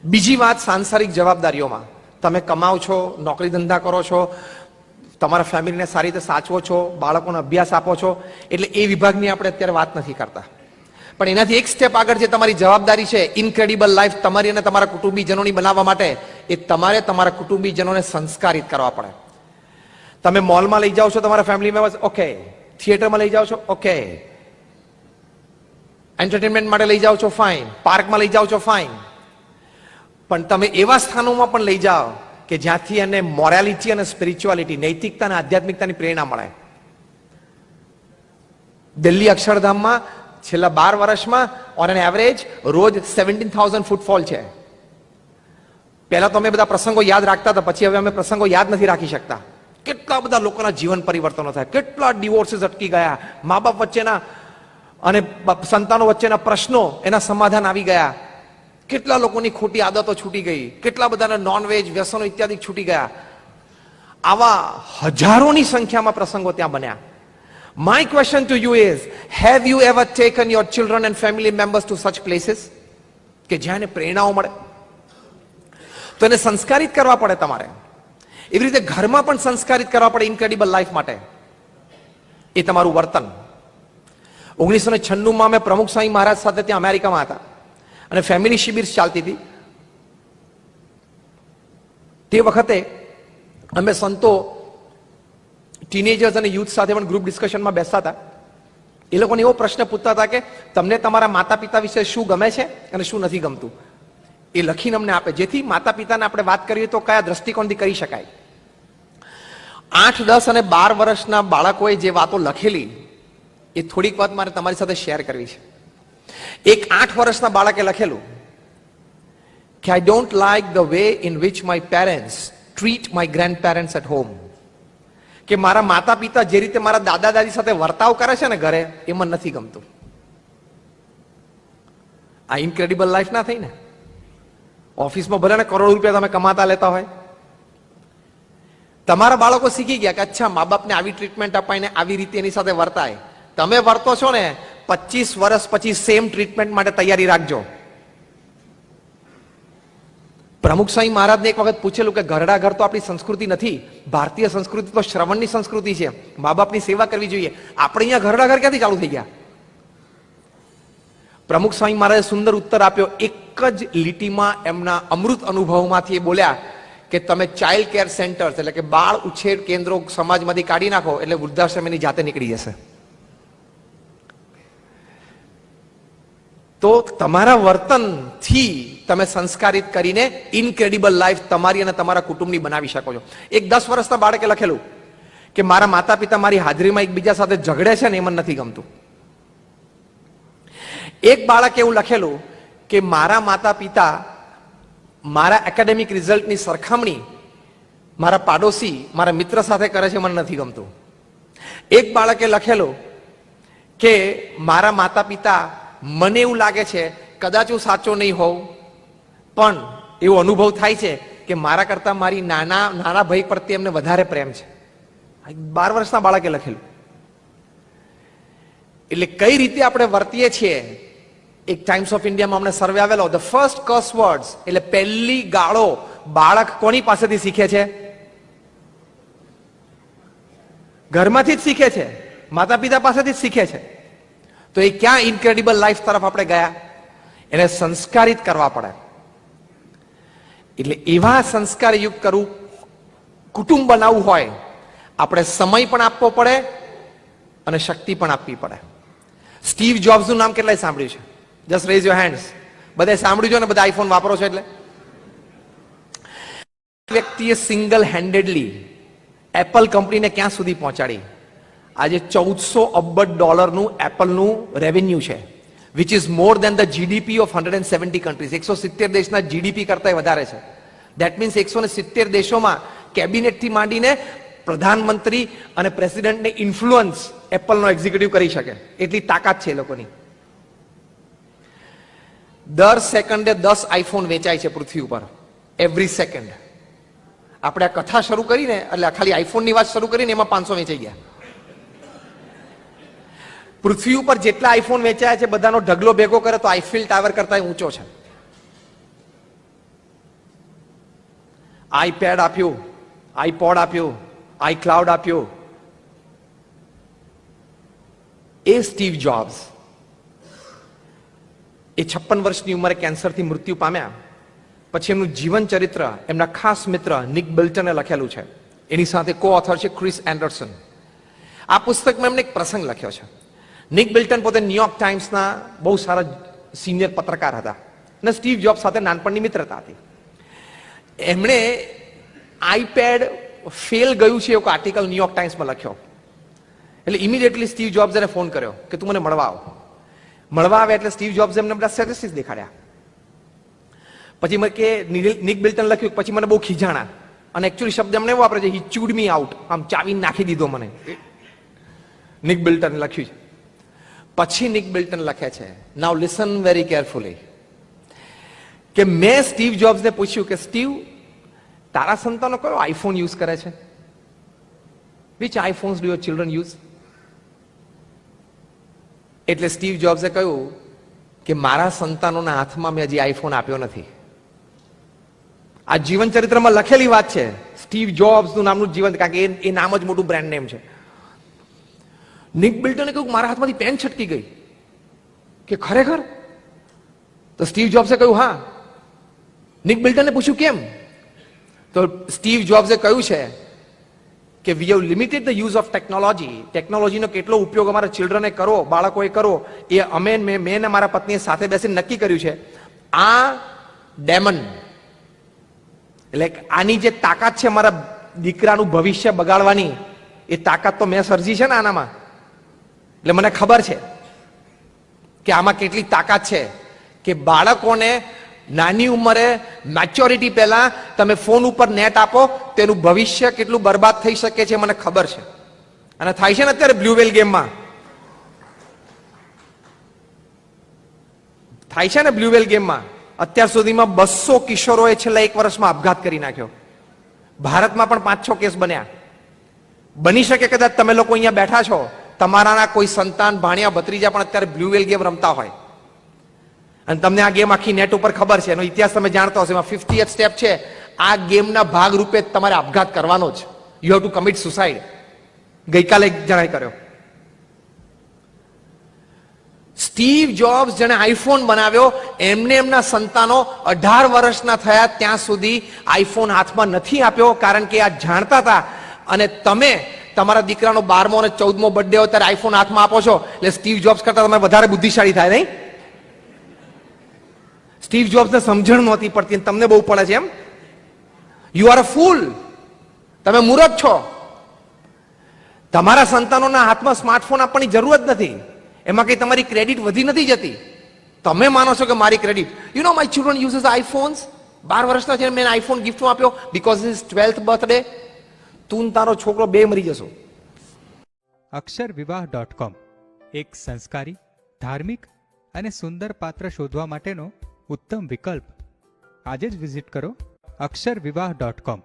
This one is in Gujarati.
બીજી વાત સાંસારિક જવાબદારીઓમાં, તમે કમાઓ છો, નોકરી ધંધા કરો છો, તમારા ફેમિલીને સારી રીતે સાચવો છો, બાળકોને અભ્યાસ આપો છો, એટલે એ વિભાગની આપણે અત્યારે વાત નથી કરતા. પણ એનાથી એક સ્ટેપ આગળ જે તમારી જવાબદારી છે ઇનક્રેડિબલ લાઈફ તમારી અને તમારા કુટુંબીજનોની બનાવવા માટે, એ તમારે તમારા કુટુંબીજનોને સંસ્કારિત કરવા પડે. તમે મોલમાં લઈ જાઓ છો તમારા ફેમિલી મેમ્બર્સ, ઓકે. થિયેટરમાં લઈ જાઓ છો, ઓકે. એન્ટરટેનમેન્ટ માટે લઈ જાઓ છો, ફાઇન. પાર્કમાં લઈ જાઓ છો, ફાઇન. પણ તમે એવા સ્થાનોમાં પણ લઈ જાઓ કે જ્યાંથી એને મોરાલિટી અને સ્પિરિચ્યુઆલિટી, નૈતિકતા અને આધ્યાત્મિકતાની પ્રેરણા મળે. દિલ્હી અક્ષરધામમાં છેલ્લા 12 વર્ષમાં ઓન એન એવરેજ રોજ 17,000 ફૂટફોલ છે. પહેલા તો અમે બધા પ્રસંગો યાદ રાખતા હતા, પછી હવે અમે પ્રસંગો યાદ નથી રાખી શકતા. કેટલા બધા લોકોના જીવન પરિવર્તનો થાય, કેટલા ડિવોર્સીસ અટકી ગયા, મા બાપ વચ્ચેના અને સંતાનો વચ્ચેના પ્રશ્નો એના સમાધાન આવી ગયા, કેટલા લોકોની ખોટી આદતો છૂટી ગઈ, કેટલા બધાના નોનવેજ વ્યસનો ઇત્યાદિ છૂટી ગયા. આવા હજારોની સંખ્યામાં પ્રસંગો ત્યાં બન્યા. My question to you is, have you ever taken your children and family members to such places કે જ્યાં પ્રેરણાઓ મળે? તો એને સંસ્કારિત કરવા પડે તમારે. એવી રીતે ઘરમાં પણ સંસ્કારિત કરવા પડે ઇનક્રેડિબલ લાઈફ માટે. એ તમારું વર્તન. 1996માં અમે પ્રમુખ સ્વામી મહારાજ સાથે ત્યાં અમેરિકામાં હતા અને ફેમિલી શિબિર ચાલતી હતી. તે વખતે અમે સંતો, ટીનેજર્સ અને યુથ સાથે પણ ગ્રુપ ડિસ્કશનમાં બેસતા હતા. એ લોકોને એવો પ્રશ્ન પૂછતા હતા કે તમને તમારા માતા પિતા વિશે શું ગમે છે અને શું નથી ગમતું, એ લખીને અમને આપે, જેથી માતા પિતાને આપણે વાત કરીએ તો કયા દ્રષ્ટિકોણથી કરી શકાય. 8, 10 અને 12 વર્ષના બાળકોએ જે વાતો લખેલી એ થોડીક વાત મારે તમારી સાથે શેર કરવી છે. એક 8 વર્ષના બાળકે લખેલું કે I don't like the way in which my parents treat my grandparents at home. કે મારા માતા પિતા જે રીતે મારા દાદા દાદી સાથે વર્તાવ કરે છે ને ઘરે, એ મને નથી ગમતું. આ ઇનક્રેડિબલ લાઈફ ના થઈ ને? ઓફિસમાં ભલે ને કરોડો રૂપિયા તમે કમાતા લેતા હોય, તમારા બાળકો શીખી ગયા કે અચ્છા મા બાપને આવી ટ્રીટમેન્ટ અપાઈને આવી રીતે એની સાથે વર્તાય. તમે વર્તો છો ને, 25 વર્ષ પછી સેમ ટ્રીટમેન્ટ માટે તૈયારી રાખજો. પ્રમુખ સ્વામી મહારાજને એક વખત પૂછેલું કે ઘરડા ઘર તો આપણી સંસ્કૃતિ નથી, ભારતીય સંસ્કૃતિ તો શ્રવણની સંસ્કૃતિ છે, મા બાપની સેવા કરવી જોઈએ. આપણે અહીંયા ઘરડા ઘર ક્યાંથી ચાલુ થઈ ગયા? પ્રમુખ સ્વામી મહારાજે સુંદર ઉત્તર આપ્યો. એક જ લીટીમાં એમના અમૃત અનુભવમાંથી એ બોલ્યા કે તમે ચાઇલ્ડ કેર સેન્ટર્સ એટલે કે બાળ ઉછેર કેન્દ્રો સમાજમાંથી કાઢી નાખો એટલે વૃદ્ધાશ્રમ એની જાતે નીકળી જશે. તો તમારા વર્તનથી તમે સંસ્કારિત કરીને ઇનક્રેડિબલ લાઈફ તમારી અને તમારા કુટુંબની બનાવી શકો છો. એક 10 વર્ષના બાળકે લખેલું કે મારા માતા પિતા મારી હાજરીમાં એકબીજા સાથે ઝઘડે છે ને એ મને નથી ગમતું. એક બાળકે એવું લખેલું કે મારા માતા પિતા મારા એકેડેમિક રિઝલ્ટની સરખામણી મારા પાડોશી મારા મિત્ર સાથે કરે છે, મને નથી ગમતું. એક બાળકે લખેલું કે મારા માતા પિતા, મને એવું લાગે છે કદાચ હું સાચો નહીં હોઉં પણ એવો અનુભવ થાય છે કે મારા કરતા મારી નાના ભાઈ પ્રત્યે એમને વધારે પ્રેમ છે. 12 વર્ષના બાળકે લખેલું. એટલે કઈ રીતે આપણે વર્તીએ છીએ? એક ટાઈમ્સ ઓફ ઇન્ડિયામાં અમને સર્વે આવેલો, ધ ફર્સ્ટ કર્સ વર્ડ્સ એટલે પહેલી ગાળો બાળક કોની પાસેથી શીખે છે? ઘરમાંથી જ શીખે છે, માતા પિતા પાસેથી જ શીખે છે. તો એ ક્યાં ઇનક્રેડિબલ લાઈફ તરફ આપણે ગયા? એને સંસ્કારિત કરવા પડે. એટલે એવા સંસ્કારયુક્ત કરવું, કુટુંબ બનાવવું હોય, આપણે સમય પણ આપવો પડે અને શક્તિ પણ આપવી પડે. સ્ટીવ જોબ્સનું નામ કેટલાય સાંભળ્યું છે? Just rays your hands. બધાએ સાંભળ્યું છે ને? બધા આઈફોન વાપરો છો એટલે? વ્યક્તિએ સિંગલ હેન્ડેડલી એપલ કંપનીને ક્યાં સુધી પહોંચાડી? આજે $1400 અબજ એપલનું રેવન્યુ છે, which is more than the GDP of 170 countries. 170 દેશના જીડીપી કરતા વધારે છે. દેટ મીન્સ 170 દેશોમાં કેબિનેટથી માંડીને પ્રધાનમંત્રી અને પ્રેસિડેન્ટને ઇન્ફ્લુઅન્સ એપલનો એક્ઝિક્યુટિવ કરી શકે એટલી તાકાત છે એ લોકોની. દર સેકન્ડે 10 આઈફોન વેચાય છે પૃથ્વી ઉપર, એવરી સેકન્ડ. આપણે આ કથા શરૂ કરીને એટલે ખાલી આઈફોનની વાત શરૂ કરીને એમાં 500 વેચાઈ ગયા. પૃથ્વી ઉપર જેટલા આઈફોન વેચાયા છે બધાનો ઢગલો ભેગો કરે તો આઈફિલ ટાવર કરતા ઊંચો છે. આઈપેડ આપ્યું, આઈપોડ આપ્યું, આઈક્લાઉડ આપ્યું. એ સ્ટીવ જોબ્સ એ 56 વર્ષની ઉંમરે કેન્સરથી મૃત્યુ પામ્યા પછી એમનું જીવન ચરિત્ર એમના ખાસ મિત્ર નિક બિલ્ટને લખેલું છે. એની સાથે કો ઓથર છે ક્રિસ એન્ડરસન. આ પુસ્તકમાં એમને એક પ્રસંગ લખ્યો છે. નિક બિલ્ટન પોતે ન્યુયોર્ક ટાઈમ્સના બહુ સારા સિનિયર પત્રકાર હતા અને સ્ટીવ જોબ્સ સાથે નાનપણની મિત્રતા હતી. એમણે આઈપેડ ફેલ ગયું છે એવું આર્ટિકલ ન્યુયોર્ક ટાઈમ્સમાં લખ્યો. એટલે ઇમિડિયેટલી સ્ટીવ જોબ્સે ફોન કર્યો કે તું મને મળવા આવ. મળવા આવે એટલે સ્ટીવ જોબ્સે એમને બધા સ્ટેટિસ્ટિક્સ દેખાડ્યા. પછી મને કે નિક બિલ્ટન લખ્યું, પછી મને બહુ ખીજાણા અને એકચ્યુઅલી શબ્દ એમને એવો વાપરે છે, હી ચૂડ મી આઉટ, આમ ચાવીને નાખી દીધો મને. નિક બિલ્ટન લખ્યું છે. પછી નિક બિલ્ટન લખે છે, નાઉ લિસન વેરી કેરફુલી, કે મેં સ્ટીવ જોબ્સને પૂછ્યું કે સ્ટીવ, તારા સંતાનો કયો આઈફોન યુઝ કરે છે? Which iPhones do your children use? એટલે સ્ટીવ જોબ્સે કહ્યું કે મારા સંતાનોના હાથમાં મેં હજી આઈફોન આપ્યો નથી. આ જીવન ચરિત્રમાં લખેલી વાત છે. સ્ટીવ જોબ્સ નું નામનું જીવન, કારણ કે એ નામ જ મોટું બ્રાન્ડ નેમ છે. નિક બિલ્ટને કહ્યું મારા હાથમાંથી પેન છટકી ગઈ. કે ખરેખર? તો સ્ટીવ જોબ્સે કહ્યું હા. નિક બિલ્ટને પૂછ્યું કેમ? તો સ્ટીવ જોબ્સે કહ્યું છે કે we have limited the use of technology. ટેકનોલોજીનો કેટલો ઉપયોગ અમારા ચિલ્ડ્રને કરવો, બાળકોએ કરવો, એ અમે મેં ને મારા પત્નીએ સાથે બેસીને નક્કી કર્યું છે. આ ડેમન, એટલે આની જે તાકાત છે મારા દીકરાનું ભવિષ્ય બગાડવાની, એ તાકાત તો મેં સર્જી છે ને આનામાં. એટલે મને ખબર છે કે આમાં કેટલી તાકાત છે કે બાળકોને નાની ઉંમરે મેચ્યોરિટી પહેલા તમે ફોન ઉપર નેટ આપો, તેનું ભવિષ્ય કેટલું બરબાદ થઈ શકે છે મને ખબર છે. અને થાય છે ને અત્યારે બ્લુ વેલ ગેમમાં, થાય છે ને બ્લુ વેલ ગેમમાં. અત્યાર સુધીમાં 200 કિશોરોએ છેલ્લા 1 વર્ષમાં આપઘાત કરી નાખ્યો. ભારતમાં પણ 5-6 કેસ બન્યા. બની શકે કદાચ તમે લોકો અહીંયા બેઠા છો, તમારાના કોઈ સંતાન, ભાણિયા, ભત્રીજા પણ અત્યારે બ્લુ વેલ ગેમ રમતા હોય અને તમને આ ગેમ આખી નેટ ઉપર ખબર છે, એનો ઇતિહાસ તમે જાણતા હશો. એમાં 50th સ્ટેપ છે, આ ગેમના ભાગ રૂપે તમારે આપઘાત કરવાનો જ. You have to commit suicide. ગઈકાલે એક જણાએ કર્યો. સ્ટીવ જોબ્સ જેને આઈફોન બનાવ્યો, એમને એમના સંતાનો 18 વર્ષના થયા ત્યાં સુધી આઈફોન હાથમાં નથી આપ્યો, કારણ કે આ જાણતા હતા. અને તમે તમારા દીકરાનો 12મો અને 14મો બર્થડે હોય ત્યારે આઈફોન હાથમાં આપો છો, એટલે સ્ટીવ જોબ્સ કરતા તમે વધારે બુદ્ધિશાળી થાય નહીં? સ્ટીવ જોબ્સને સમજણ નહોતી પડતી, તમને બહુ પડે છે એમ? યુ આર અ ફૂલ. તમે મૂર્ખ છો. તમારા સંતાનોના હાથમાં સ્માર્ટફોન આપવાની જરૂર જ નથી. એમાં કઈ તમારી ક્રેડિટ વધી નથી જતી. તમે માનો છો કે મારી credit, you know my children uses iPhones. 12 વર્ષના છે મેં આઈફોન ગિફ્ટમાં આપ્યો બીકોઝ ઇઝ 12th બર્થડે. તું તારો છોકરો બે મરી જશો. અક્ષરવિવાહ.com એક સંસ્કારી, ધાર્મિક અને સુંદર પાત્ર શોધવા માટેનો ઉત્તમ વિકલ્પ. આજે જ વિઝિટ કરો અક્ષરવિવાહ.com.